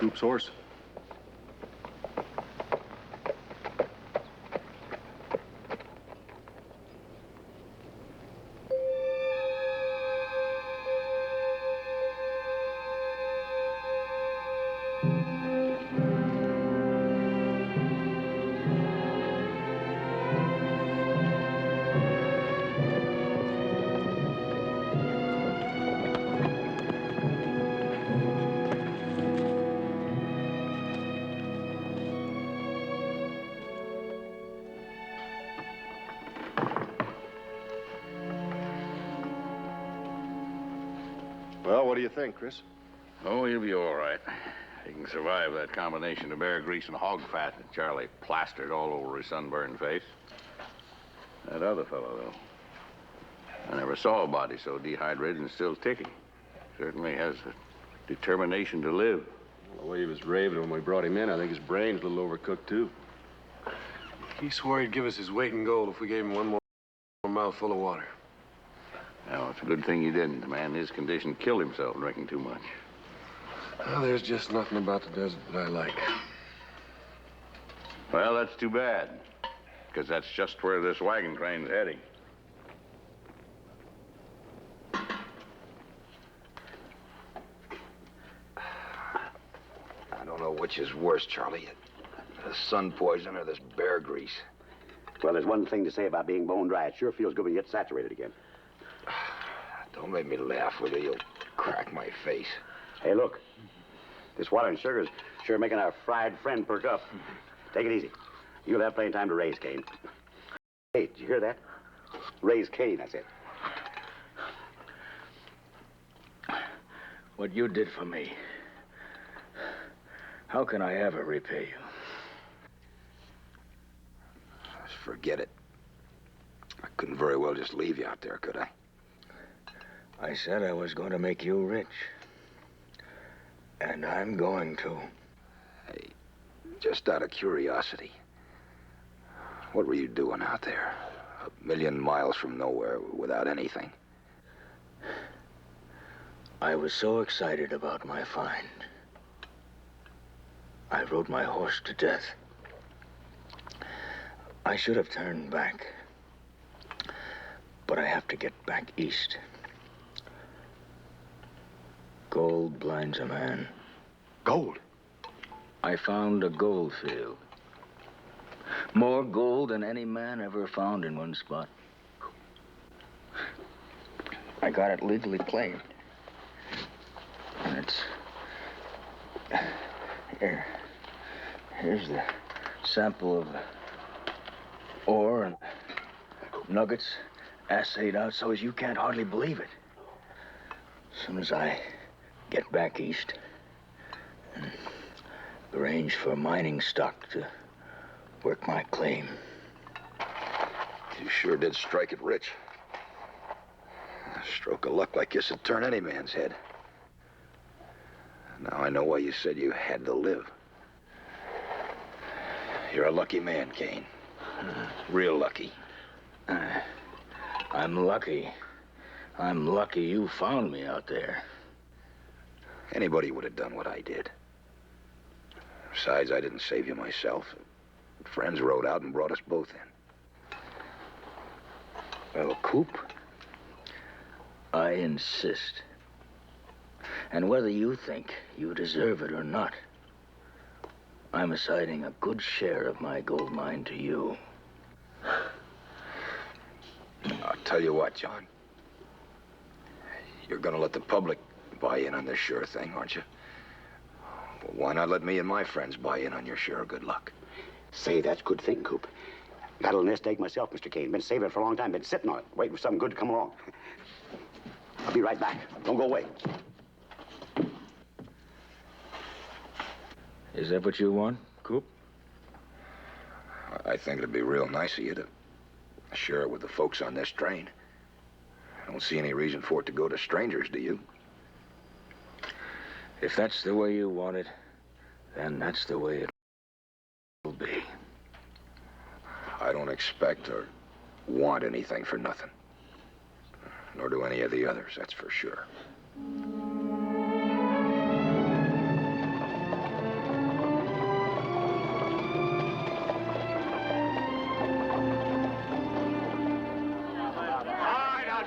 Coop's horse. Well, what do you think, Chris? Oh, he'll be all right. He can survive that combination of bear grease and hog fat that Charlie plastered all over his sunburned face. That other fellow, though, I never saw a body so dehydrated and still ticking. Certainly has a determination to live. Well, the way he was raving when we brought him in, I think his brain's a little overcooked, too. He swore he'd give us his weight in gold if we gave him one more mouthful of water. Now, it's a good thing he didn't. The man in his condition killed himself drinking too much. Well, there's just nothing about the desert that I like. Well, that's too bad, because that's just where this wagon train's heading. I don't know which is worse, Charlie. The sun poison or this bear grease. Well, there's one thing to say about being bone dry. It sure feels good when you get saturated again. Don't make me laugh, will you? You'll crack my face. Hey, look. This water and sugar's sure making our fried friend perk up. Take it easy. You'll have plenty of time to raise Cain. Hey, did you hear that? Raise Cain, that's it. What you did for me, how can I ever repay you? Just forget it. I couldn't very well just leave you out there, could I? I said I was going to make you rich. And I'm going to. Hey, just out of curiosity, what were you doing out there? 1,000,000 miles from nowhere without anything? I was so excited about my find. I rode my horse to death. I should have turned back. But I have to get back east. Gold blinds a man. Gold? I found a gold field. More gold than any man ever found in one spot. I got it legally claimed. And it's... Here's the sample of ore and nuggets assayed out so as you can't hardly believe it. As soon as I get back east and arrange for mining stock to work my claim. You sure did strike it rich. A stroke of luck like this would turn any man's head. Now I know why you said you had to live. You're a lucky man, Cain. Real lucky. I'm lucky. I'm lucky you found me out there. Anybody would have done what I did. Besides, I didn't save you myself. Friends rode out and brought us both in. Well, Coop, I insist. And whether you think you deserve it or not, I'm assigning a good share of my gold mine to you. I'll tell you what, John. You're gonna let the public buy in on this sure thing, aren't you? Well, why not let me and my friends buy in on your share of good luck? Say, that's a good thing, Coop. Got a little nest egg myself, Mr. Cain. Been saving it for a long time. Been sitting on it, waiting for something good to come along. I'll be right back. Don't go away. Is that what you want, Coop? I think it'd be real nice of you to share it with the folks on this train. I don't see any reason for it to go to strangers, do you? If that's the way you want it, then that's the way it will be. I don't expect or want anything for nothing. Nor do any of the others, that's for sure.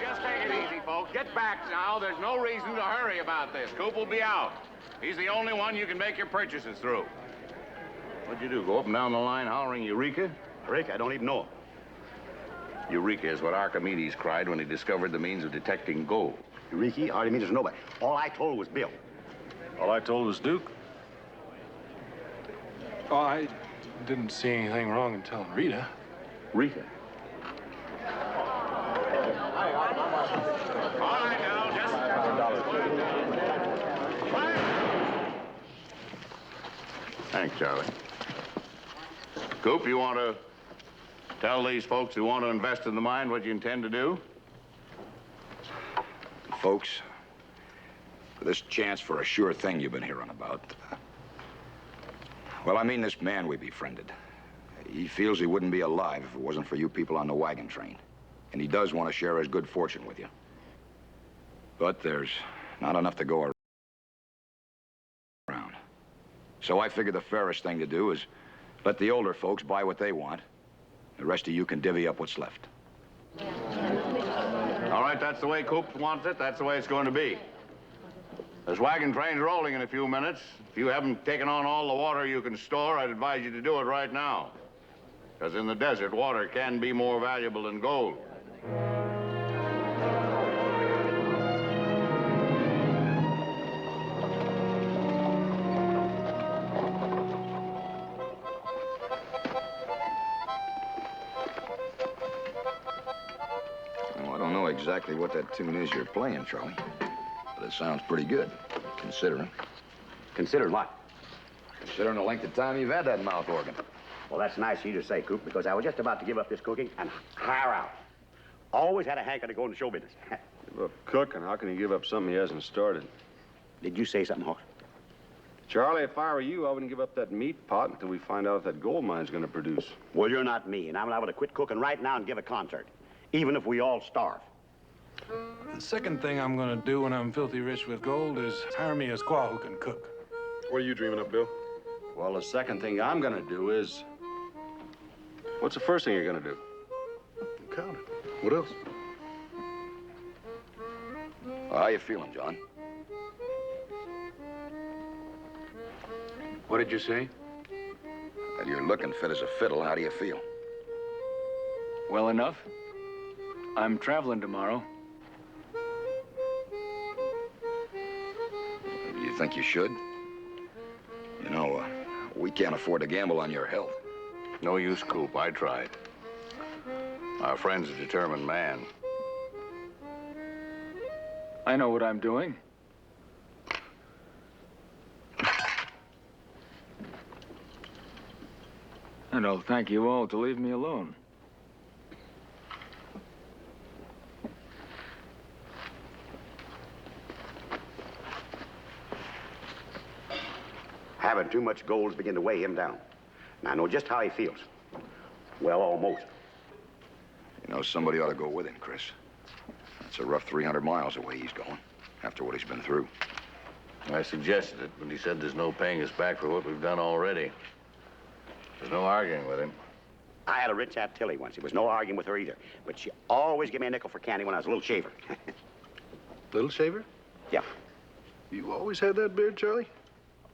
just take it easy, folks. Get back now. There's no reason to hurry about this. Coop will be out. He's the only one you can make your purchases through. What'd you do, go up and down the line hollering Eureka? Rick, I don't even know. Eureka is what Archimedes cried when he discovered the means of detecting gold. Ricky, Archimedes, nobody. All I told was Bill. All I told was Duke. Oh, I didn't see anything wrong in telling Rita. Rita? All right, now, just... Thanks, Charlie. Coop, you want to tell these folks who want to invest in the mine what you intend to do? Folks, for this chance for a sure thing you've been hearing about. Well, I mean this man we befriended. He feels he wouldn't be alive if it wasn't for you people on the wagon train. And he does want to share his good fortune with you. But there's not enough to go around. So I figured the fairest thing to do is let the older folks buy what they want. The rest of you can divvy up what's left. All right, that's the way Coop wants it. That's the way it's going to be. This wagon train's rolling in a few minutes. If you haven't taken on all the water you can store, I'd advise you to do it right now. Because in the desert, water can be more valuable than gold. Well, I don't know exactly what that tune is you're playing, Charlie. But it sounds pretty good, considering. Considered what? Considering the length of time you've had that mouth organ. Well, that's nice of you to say, Coop, because I was just about to give up this cooking and hire out. Always had a hankering to go into show business. Give up cooking. How can he give up something he hasn't started? Did you say something, Hawk? Charlie, if I were you, I wouldn't give up that meat pot until we find out if that gold mine's going to produce. Well, you're not me, and I'm liable to quit cooking right now and give a concert, even if we all starve. The second thing I'm gonna do when I'm filthy rich with gold is hire me a squaw who can cook. What are you dreaming up, Bill? Well, the second thing I'm going to do is... What's the first thing you're going to do? Count it. What else? Well, how you feeling, John? What did you say? Well, you're looking fit as a fiddle. How do you feel? Well enough. I'm traveling tomorrow. You think you should? You know, we can't afford to gamble on your health. No use, Coop. I tried. Our friend's a determined man. I know what I'm doing. And I'll thank you all to leave me alone. Having too much gold is beginning to weigh him down. And I know just how he feels. Well, almost. You know, somebody ought to go with him, Chris. It's a rough 300 miles away he's going, after what he's been through. I suggested it, but he said there's no paying us back for what we've done already. There's no arguing with him. I had a rich Aunt Tilly once. There was no arguing with her either. But she always gave me a nickel for candy when I was a little shaver. Little shaver? Yeah. You always had that beard, Charlie?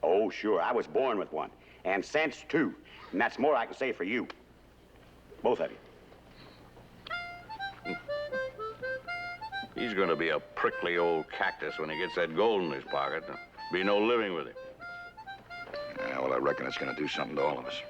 Oh, sure. I was born with one. And sense, too. And that's more I can say for you. Both of you. He's going to be a prickly old cactus when he gets that gold in his pocket. There'll be no living with him. Yeah, well, I reckon it's going to do something to all of us.